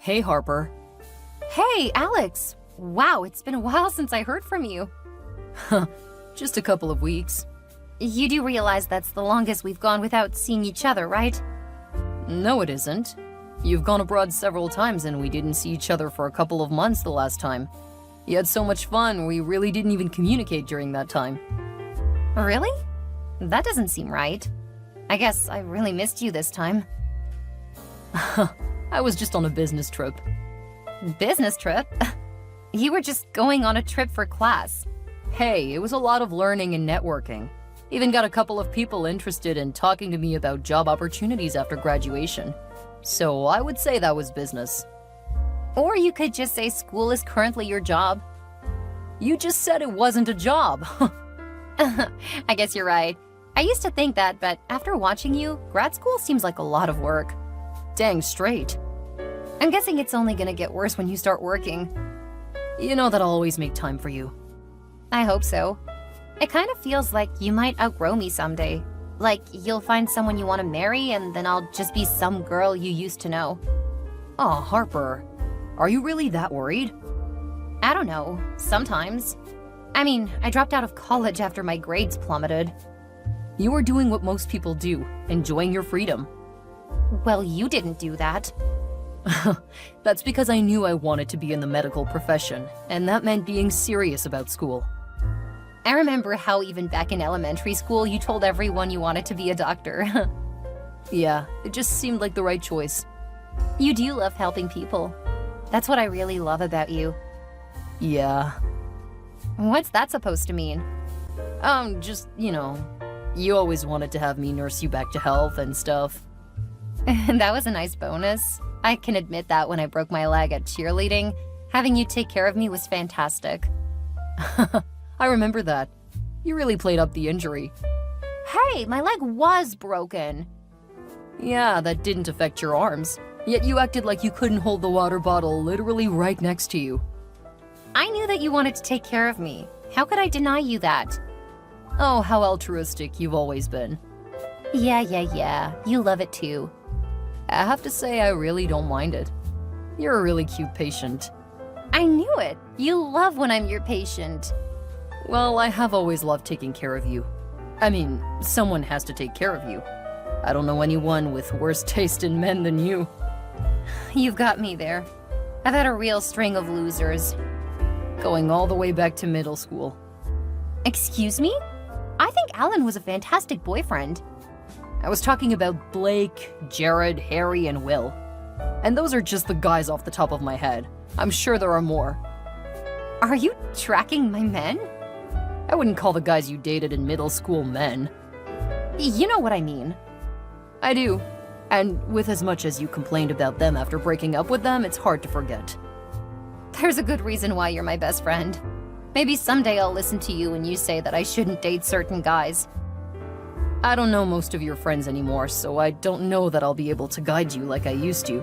Hey, Harper. Hey, Alex! Wow, it's been a while since I heard from you. Just a couple of weeks. You do realize that's the longest we've gone without seeing each other, right? No, it isn't. You've gone abroad several times and we didn't see each other for a couple of months the last time. You had so much fun, we really didn't even communicate during that time. Really? That doesn't seem right. I guess I really missed you this time. I was just on a business trip. Business trip? You were just going on a trip for class. Hey, it was a lot of learning and networking. Even got a couple of people interested in talking to me about job opportunities after graduation. So I would say that was business. Or you could just say school is currently your job. You just said it wasn't a job. I guess you're right. I used to think that, but after watching you, grad school seems like a lot of work. Dang straight. I'm guessing it's only gonna get worse when you start working. You know that I'll always make time for you. I hope so. It kind of feels like you might outgrow me someday. Like you'll find someone you want to marry and then I'll just be some girl you used to know. Aw, Harper. Are you really that worried? I don't know. Sometimes. I mean, I dropped out of college after my grades plummeted. You were doing what most people do, enjoying your freedom. Well, you didn't do that. That's because I knew I wanted to be in the medical profession, and that meant being serious about school. I remember how even back in elementary school you told everyone you wanted to be a doctor. Yeah, it just seemed like the right choice. You do love helping people. That's what I really love about you. Yeah. What's that supposed to mean? Just, you always wanted to have me nurse you back to health and stuff. That was a nice bonus. I can admit that when I broke my leg at cheerleading, having you take care of me was fantastic. I remember that. You really played up the injury. Hey, my leg was broken. Yeah, that didn't affect your arms. Yet you acted like you couldn't hold the water bottle literally right next to you. I knew that you wanted to take care of me. How could I deny you that? Oh, how altruistic you've always been. Yeah. You love it too. I have to say, I really don't mind it. You're a really cute patient. I knew it. You love when I'm your patient. Well, I have always loved taking care of you. I mean, someone has to take care of you. I don't know anyone with worse taste in men than you. You've got me there. I've had a real string of losers. Going all the way back to middle school. Excuse me? I think Alan was a fantastic boyfriend. I was talking about Blake, Jared, Harry, and Will. And those are just the guys off the top of my head. I'm sure there are more. Are you tracking my men? I wouldn't call the guys you dated in middle school men. You know what I mean. I do. And with as much as you complained about them after breaking up with them, it's hard to forget. There's a good reason why you're my best friend. Maybe someday I'll listen to you when you say that I shouldn't date certain guys. I don't know most of your friends anymore, so I don't know that I'll be able to guide you like I used to.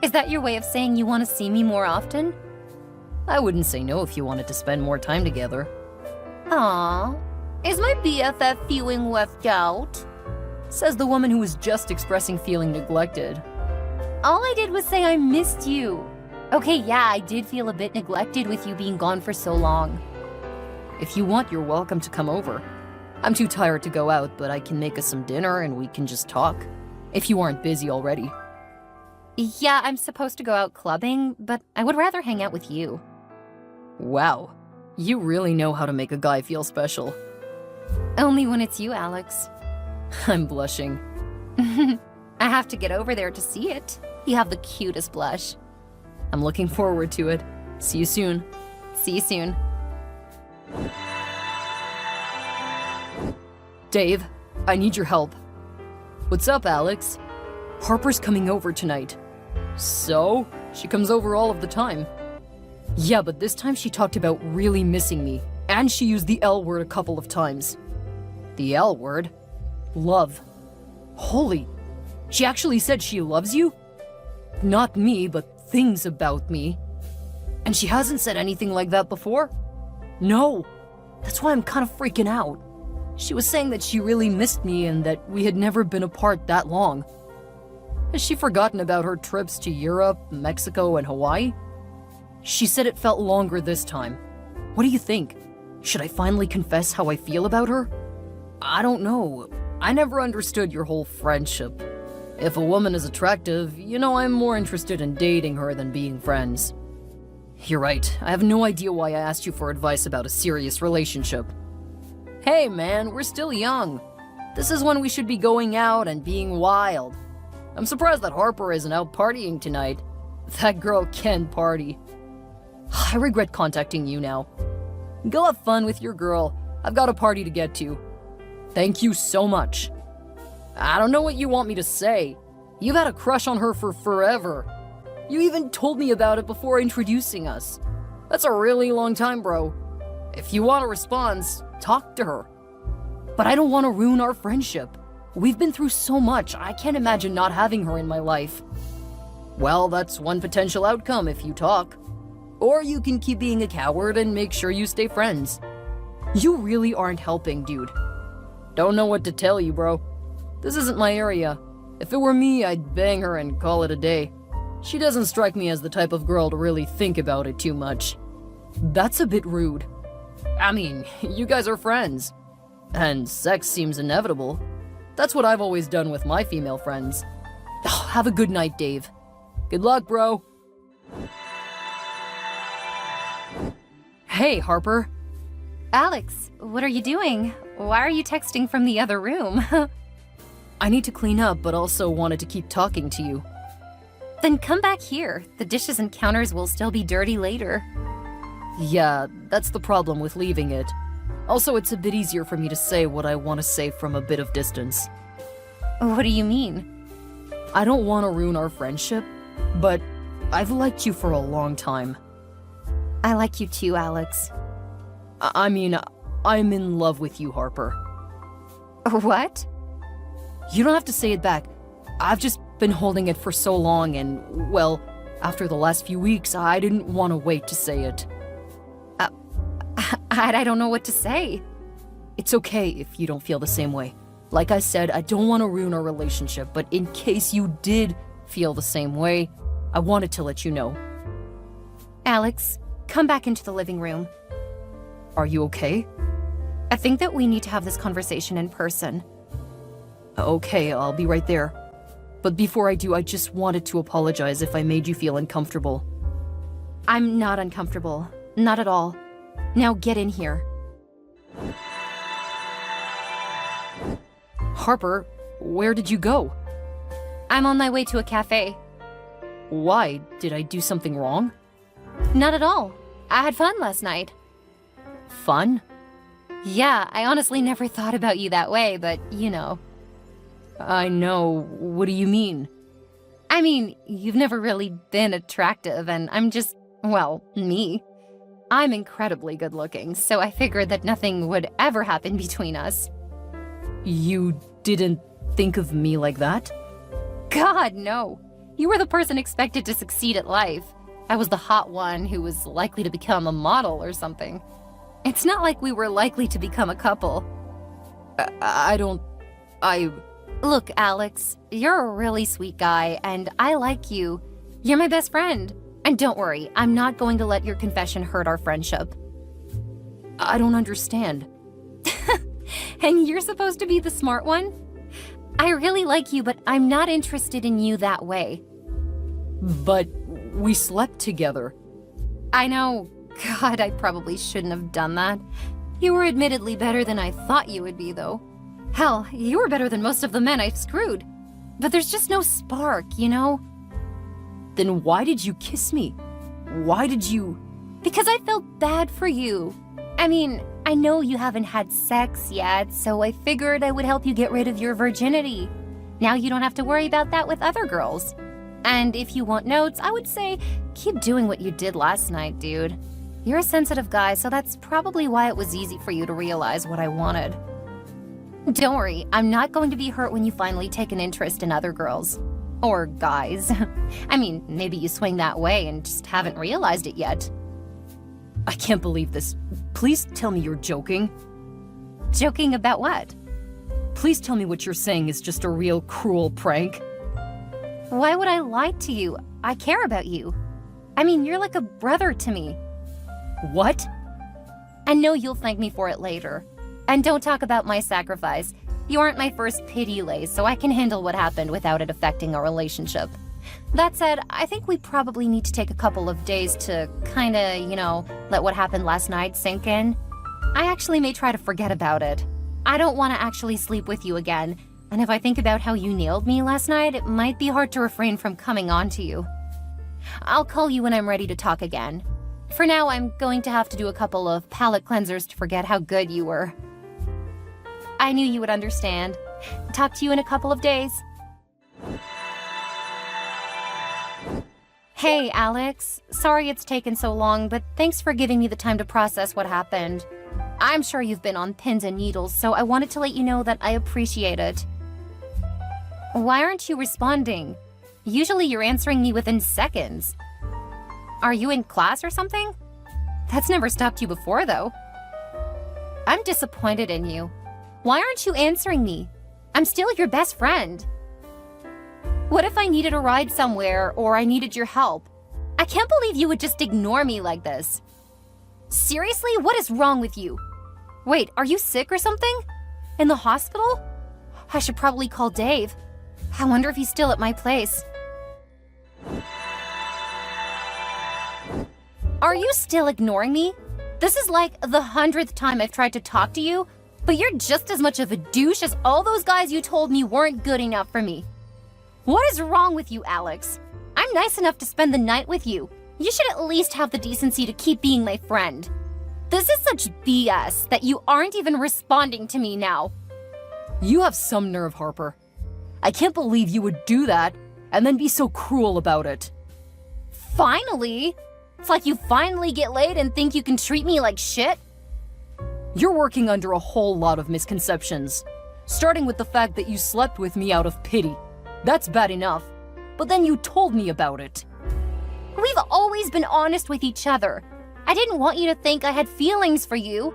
Is that your way of saying you want to see me more often? I wouldn't say no if you wanted to spend more time together. Aww. Is my BFF feeling left out? Says the woman who was just expressing feeling neglected. All I did was say I missed you. Okay, yeah, I did feel a bit neglected with you being gone for so long. If you want, you're welcome to come over. I'm too tired to go out, but I can make us some dinner and we can just talk. If you aren't busy already. Yeah, I'm supposed to go out clubbing, but I would rather hang out with you. Wow, you really know how to make a guy feel special. Only when it's you, Alex. I'm blushing. I have to get over there to see it. You have the cutest blush. I'm looking forward to it. See you soon. See you soon. Dave, I need your help. What's up, Alex? Harper's coming over tonight. So? She comes over all of the time. Yeah, but this time she talked about really missing me, and she used the L word a couple of times. The L word? Love. Holy, she actually said she loves you? Not me, but things about me. And she hasn't said anything like that before? No. That's why I'm kind of freaking out. She was saying that she really missed me and that we had never been apart that long. Has she forgotten about her trips to Europe, Mexico, and Hawaii? She said it felt longer this time. What do you think? Should I finally confess how I feel about her? I don't know. I never understood your whole friendship. If a woman is attractive, I'm more interested in dating her than being friends. You're right. I have no idea why I asked you for advice about a serious relationship. Hey man, we're still young. This is when we should be going out and being wild. I'm surprised that Harper isn't out partying tonight. That girl can party. I regret contacting you now. Go have fun with your girl. I've got a party to get to. Thank you so much. I don't know what you want me to say. You've had a crush on her for forever. You even told me about it before introducing us. That's a really long time, bro. If you want a response, talk to her. But I don't want to ruin our friendship. We've been through so much, I can't imagine not having her in my life. Well, that's one potential outcome if you talk. Or you can keep being a coward and make sure you stay friends. You really aren't helping, dude. Don't know what to tell you, bro. This isn't my area. If it were me, I'd bang her and call it a day. She doesn't strike me as the type of girl to really think about it too much. That's a bit rude. I mean, you guys are friends. And sex seems inevitable. That's what I've always done with my female friends. Oh, have a good night, Dave. Good luck, bro. Hey, Harper. Alex, what are you doing? Why are you texting from the other room? I need to clean up, but also wanted to keep talking to you. Then come back here. The dishes and counters will still be dirty later. Yeah, that's the problem with leaving it. Also, it's a bit easier for me to say what I want to say from a bit of distance. What do you mean? I don't want to ruin our friendship, but I've liked you for a long time. I like you too, Alex. I mean, I'm in love with you, Harper. What? You don't have to say it back. I've just been holding it for so long and, well, after the last few weeks, I didn't want to wait to say it. I don't know what to say. It's okay if you don't feel the same way. Like I said, I don't want to ruin our relationship, but in case you did feel the same way, I wanted to let you know. Alex, come back into the living room. Are you okay? I think that we need to have this conversation in person. Okay, I'll be right there. But before I do, I just wanted to apologize if I made you feel uncomfortable. I'm not uncomfortable. Not at all. Now get in here. Harper, where did you go? I'm on my way to a cafe. Why? Did I do something wrong? Not at all. I had fun last night. Fun? Yeah, I honestly never thought about you that way, but you know. I know. What do you mean? I mean, you've never really been attractive, and I'm just, well, me. I'm incredibly good looking, so I figured that nothing would ever happen between us. You didn't think of me like that? God, no. You were the person expected to succeed at life. I was the hot one who was likely to become a model or something. It's not like we were likely to become a couple. Look, Alex, you're a really sweet guy, and I like you. You're my best friend. And don't worry, I'm not going to let your confession hurt our friendship. I don't understand. And you're supposed to be the smart one? I really like you, but I'm not interested in you that way. But we slept together. I know. God, I probably shouldn't have done that. You were admittedly better than I thought you would be, though. Hell, you were better than most of the men I've screwed. But there's just no spark, you know? Then why did you kiss me? Why did you... Because I felt bad for you. I mean, I know you haven't had sex yet, so I figured I would help you get rid of your virginity. Now you don't have to worry about that with other girls. And if you want notes, I would say keep doing what you did last night, dude. You're a sensitive guy, so that's probably why it was easy for you to realize what I wanted. Don't worry, I'm not going to be hurt when you finally take an interest in other girls. Or guys. I mean, maybe you swing that way and just haven't realized it yet. I can't believe this. Please tell me you're joking. Joking about what? Please tell me what you're saying is just a real cruel prank. Why would I lie to you? I care about you. I mean, you're like a brother to me. What? I know you'll thank me for it later. And don't talk about my sacrifice. You aren't my first pity lay, so I can handle what happened without it affecting our relationship. That said, I think we probably need to take a couple of days to kinda, let what happened last night sink in. I actually may try to forget about it. I don't want to actually sleep with you again, and if I think about how you nailed me last night, it might be hard to refrain from coming on to you. I'll call you when I'm ready to talk again. For now, I'm going to have to do a couple of palate cleansers to forget how good you were. I knew you would understand. Talk to you in a couple of days. Hey, Alex. Sorry it's taken so long, but thanks for giving me the time to process what happened. I'm sure you've been on pins and needles, so I wanted to let you know that I appreciate it. Why aren't you responding? Usually you're answering me within seconds. Are you in class or something? That's never stopped you before, though. I'm disappointed in you. Why aren't you answering me? I'm still your best friend. What if I needed a ride somewhere or I needed your help? I can't believe you would just ignore me like this. Seriously, what is wrong with you? Wait, are you sick or something? In the hospital? I should probably call Dave. I wonder if he's still at my place. Are you still ignoring me? This is like the 100th time I've tried to talk to you, but you're just as much of a douche as all those guys you told me weren't good enough for me. What is wrong with you, Alex? I'm nice enough to spend the night with you. You should at least have the decency to keep being my friend. This is such BS that you aren't even responding to me now. You have some nerve, Harper. I can't believe you would do that and then be so cruel about it. Finally? It's like you finally get laid and think you can treat me like shit? You're working under a whole lot of misconceptions, starting with the fact that you slept with me out of pity. That's bad enough, but then you told me about it. We've always been honest with each other. I didn't want you to think I had feelings for you.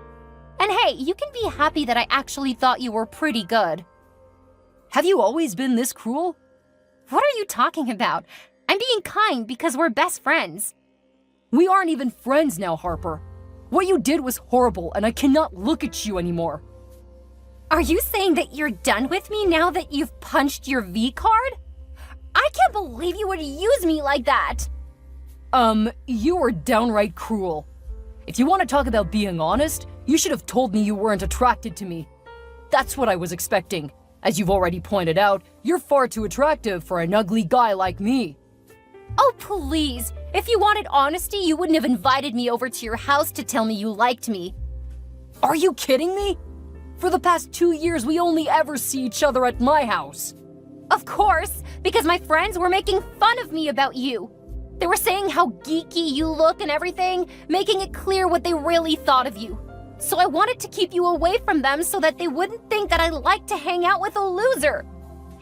And hey, you can be happy that I actually thought you were pretty good. Have you always been this cruel? What are you talking about? I'm being kind because we're best friends. We aren't even friends now, Harper. What you did was horrible, and I cannot look at you anymore. Are you saying that you're done with me now that you've punched your V card? I can't believe you would use me like that. You were downright cruel. If you want to talk about being honest, you should have told me you weren't attracted to me. That's what I was expecting. As you've already pointed out, you're far too attractive for an ugly guy like me. Oh, please. If you wanted honesty, you wouldn't have invited me over to your house to tell me you liked me. Are you kidding me? For the past 2 years, we only ever see each other at my house. Of course, because my friends were making fun of me about you. They were saying how geeky you look and everything, making it clear what they really thought of you. So I wanted to keep you away from them so that they wouldn't think that I like to hang out with a loser.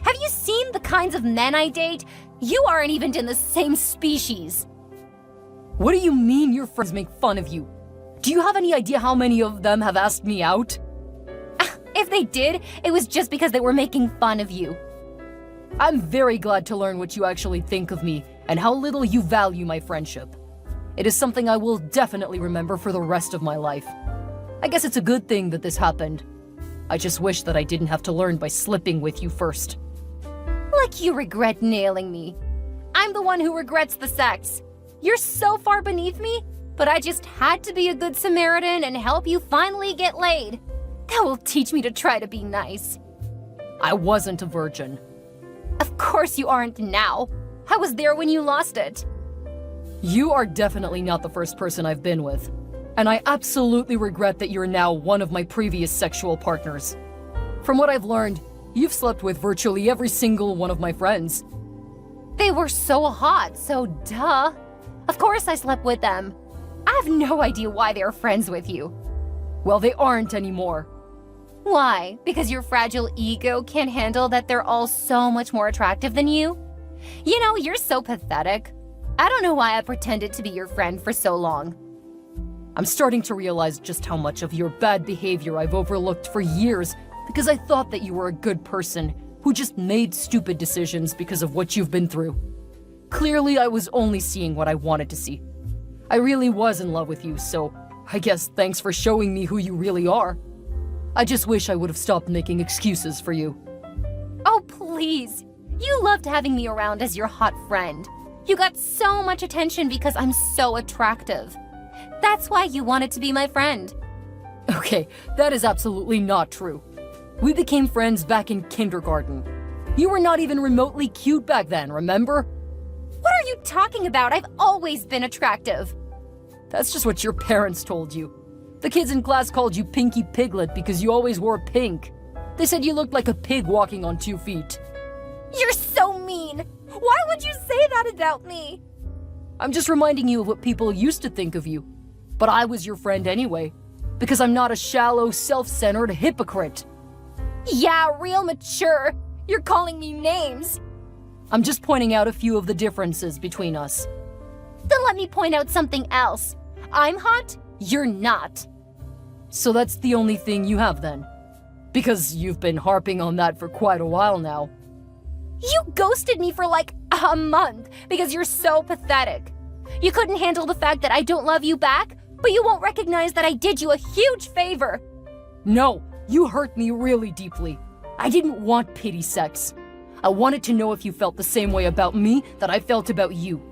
Have you seen the kinds of men I date? You aren't even in the same species. What do you mean your friends make fun of you? Do you have any idea how many of them have asked me out? If they did, it was just because they were making fun of you. I'm very glad to learn what you actually think of me and how little you value my friendship. It is something I will definitely remember for the rest of my life. I guess it's a good thing that this happened. I just wish that I didn't have to learn by slipping with you first. Like you regret nailing me. I'm the one who regrets the sex. You're so far beneath me, but I just had to be a good Samaritan and help you finally get laid. That will teach me to try to be nice. I wasn't a virgin. Of course you aren't now. I was there when you lost it. You are definitely not the first person I've been with. And I absolutely regret that you're now one of my previous sexual partners. From what I've learned, you've slept with virtually every single one of my friends. They were so hot, so duh. Of course I slept with them. I have no idea why they're friends with you. Well, they aren't anymore. Why? Because your fragile ego can't handle that they're all so much more attractive than you? You know, you're so pathetic. I don't know why I pretended to be your friend for so long. I'm starting to realize just how much of your bad behavior I've overlooked for years because I thought that you were a good person, who just made stupid decisions because of what you've been through. Clearly, I was only seeing what I wanted to see. I really was in love with you, so I guess thanks for showing me who you really are. I just wish I would have stopped making excuses for you. Oh, please. You loved having me around as your hot friend. You got so much attention because I'm so attractive. That's why you wanted to be my friend. Okay, that is absolutely not true. We became friends back in kindergarten. You were not even remotely cute back then, remember? What are you talking about? I've always been attractive. That's just what your parents told you. The kids in class called you Pinky Piglet because you always wore pink. They said you looked like a pig walking on 2 feet. You're so mean. Why would you say that about me? I'm just reminding you of what people used to think of you. But I was your friend anyway, because I'm not a shallow, self-centered hypocrite. Yeah, real mature. You're calling me names. I'm just pointing out a few of the differences between us. Then let me point out something else. I'm hot, you're not. So that's the only thing you have then? Because you've been harping on that for quite a while now. You ghosted me for like a month because you're so pathetic. You couldn't handle the fact that I don't love you back, but you won't recognize that I did you a huge favor. No, you hurt me really deeply. I didn't want pity sex. I wanted to know if you felt the same way about me that I felt about you.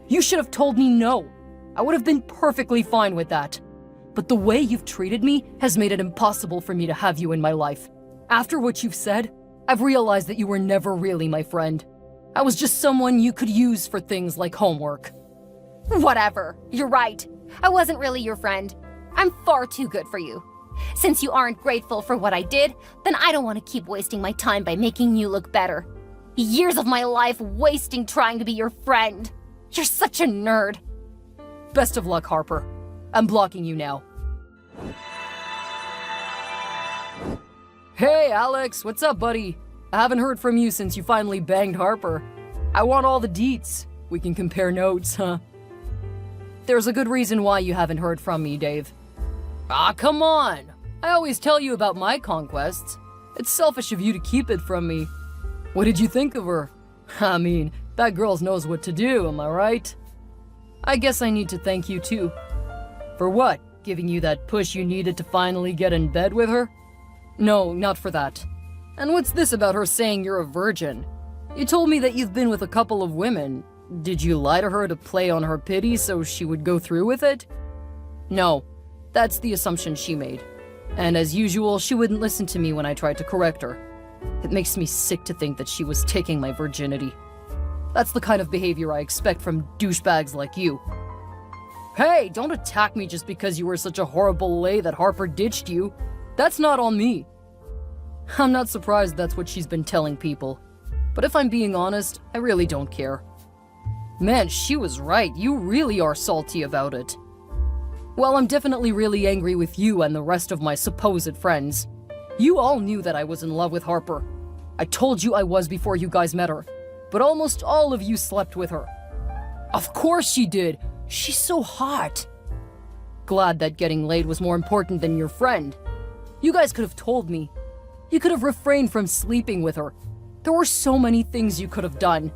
You should have told me no. I would have been perfectly fine with that. But the way you've treated me has made it impossible for me to have you in my life. After what you've said, I've realized that you were never really my friend. I was just someone you could use for things like homework. Whatever, you're right. I wasn't really your friend. I'm far too good for you. Since you aren't grateful for what I did, then I don't want to keep wasting my time by making you look better. Years of my life wasting trying to be your friend. You're such a nerd. Best of luck, Harper. I'm blocking you now. Hey, Alex, what's up, buddy? I haven't heard from you since you finally banged Harper. I want all the deets. We can compare notes, huh? There's a good reason why you haven't heard from me, Dave. Ah, come on! I always tell you about my conquests. It's selfish of you to keep it from me. What did you think of her? I mean, that girl knows what to do, am I right? I guess I need to thank you too. For what? Giving you that push you needed to finally get in bed with her? No, not for that. And what's this about her saying you're a virgin? You told me that you've been with a couple of women. Did you lie to her to play on her pity so she would go through with it? No, that's the assumption she made. And as usual, she wouldn't listen to me when I tried to correct her. It makes me sick to think that she was taking my virginity. That's the kind of behavior I expect from douchebags like you. Hey, don't attack me just because you were such a horrible lay that Harper ditched you. That's not on me. I'm not surprised that's what she's been telling people. But if I'm being honest, I really don't care. Man, she was right. You really are salty about it. Well, I'm definitely really angry with you and the rest of my supposed friends. You all knew that I was in love with Harper. I told you I was before you guys met her. But almost all of you slept with her. Of course she did. She's so hot. Glad that getting laid was more important than your friend. You guys could have told me. You could have refrained from sleeping with her. There were so many things you could have done.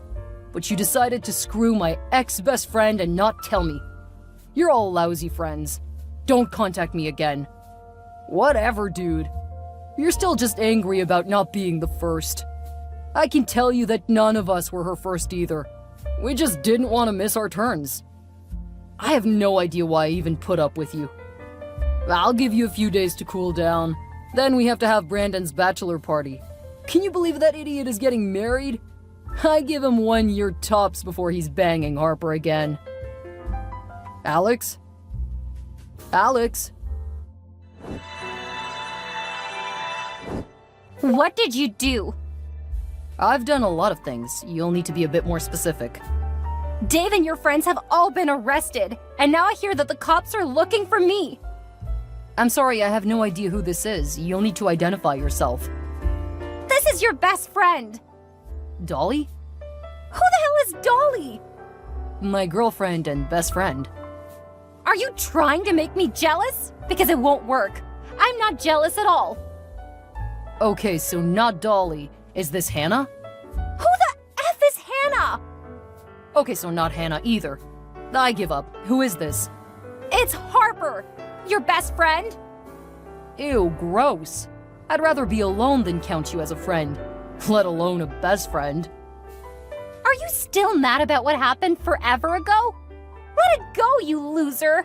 But you decided to screw my ex-best friend and not tell me. You're all lousy friends. Don't contact me again. Whatever, dude. You're still just angry about not being the first. I can tell you that none of us were her first either. We just didn't want to miss our turns. I have no idea why I even put up with you. I'll give you a few days to cool down. Then we have to have Brandon's bachelor party. Can you believe that idiot is getting married? I give him 1 year tops before he's banging Harper again. Alex? Alex? What did you do? I've done a lot of things. You'll need to be a bit more specific. Dave and your friends have all been arrested, and now I hear that the cops are looking for me. I'm sorry, I have no idea who this is. You'll need to identify yourself. This is your best friend. Dolly? Who the hell is Dolly? My girlfriend and best friend. Are you trying to make me jealous? Because it won't work. I'm not jealous at all. Okay, so not Dolly. Is this Hannah? Who the F is Hannah? Okay, so not Hannah either. I give up. Who is this? It's Harper, your best friend. Ew, gross. I'd rather be alone than count you as a friend, let alone a best friend. Are you still mad about what happened forever ago? Let it go, you loser!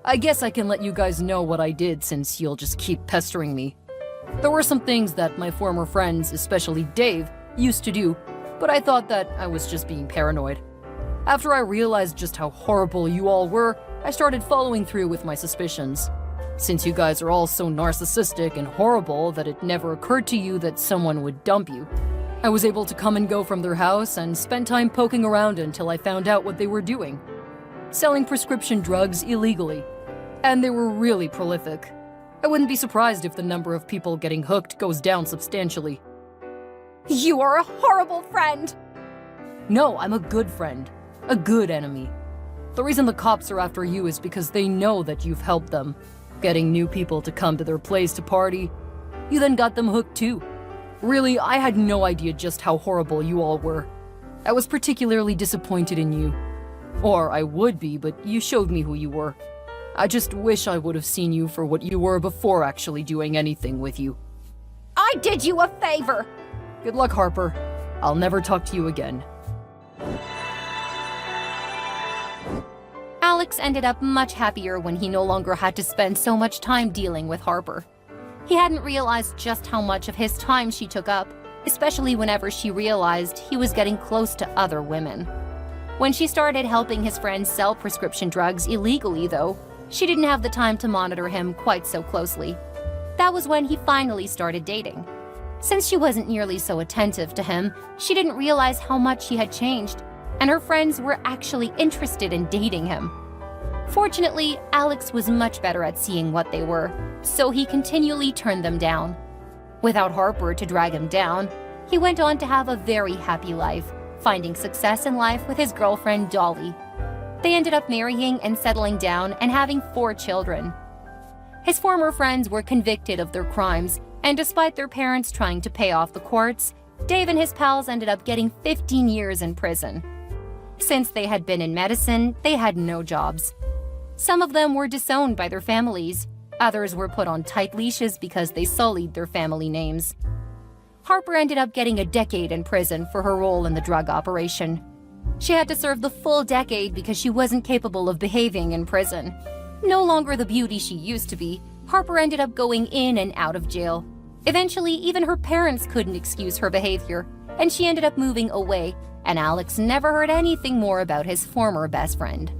I guess I can let you guys know what I did since you'll just keep pestering me. There were some things that my former friends, especially Dave, used to do, but I thought that I was just being paranoid. After I realized just how horrible you all were, I started following through with my suspicions. Since you guys are all so narcissistic and horrible that it never occurred to you that someone would dump you, I was able to come and go from their house and spend time poking around until I found out what they were doing. Selling prescription drugs illegally. And they were really prolific. I wouldn't be surprised if the number of people getting hooked goes down substantially. You are a horrible friend! No, I'm a good friend. A good enemy. The reason the cops are after you is because they know that you've helped them, getting new people to come to their place to party. You then got them hooked too. Really, I had no idea just how horrible you all were. I was particularly disappointed in you. Or I would be, but you showed me who you were. I just wish I would have seen you for what you were before actually doing anything with you. I did you a favor! Good luck, Harper. I'll never talk to you again. Alex ended up much happier when he no longer had to spend so much time dealing with Harper. He hadn't realized just how much of his time she took up, especially whenever she realized he was getting close to other women. When she started helping his friends sell prescription drugs illegally, though, she didn't have the time to monitor him quite so closely. That was when he finally started dating. Since she wasn't nearly so attentive to him, she didn't realize how much he had changed, and her friends were actually interested in dating him. Fortunately, Alex was much better at seeing what they were, so he continually turned them down. Without Harper to drag him down, he went on to have a very happy life, finding success in life with his girlfriend Dolly. They ended up marrying and settling down and having 4 children. His former friends were convicted of their crimes, and despite their parents trying to pay off the courts, Dave and his pals ended up getting 15 years in prison. Since they had been in medicine, they had no jobs. Some of them were disowned by their families. Others were put on tight leashes because they sullied their family names. Harper ended up getting a decade in prison for her role in the drug operation. She had to serve the full decade because she wasn't capable of behaving in prison. No longer the beauty she used to be, Harper ended up going in and out of jail. Eventually, even her parents couldn't excuse her behavior, and she ended up moving away, and Alex never heard anything more about his former best friend.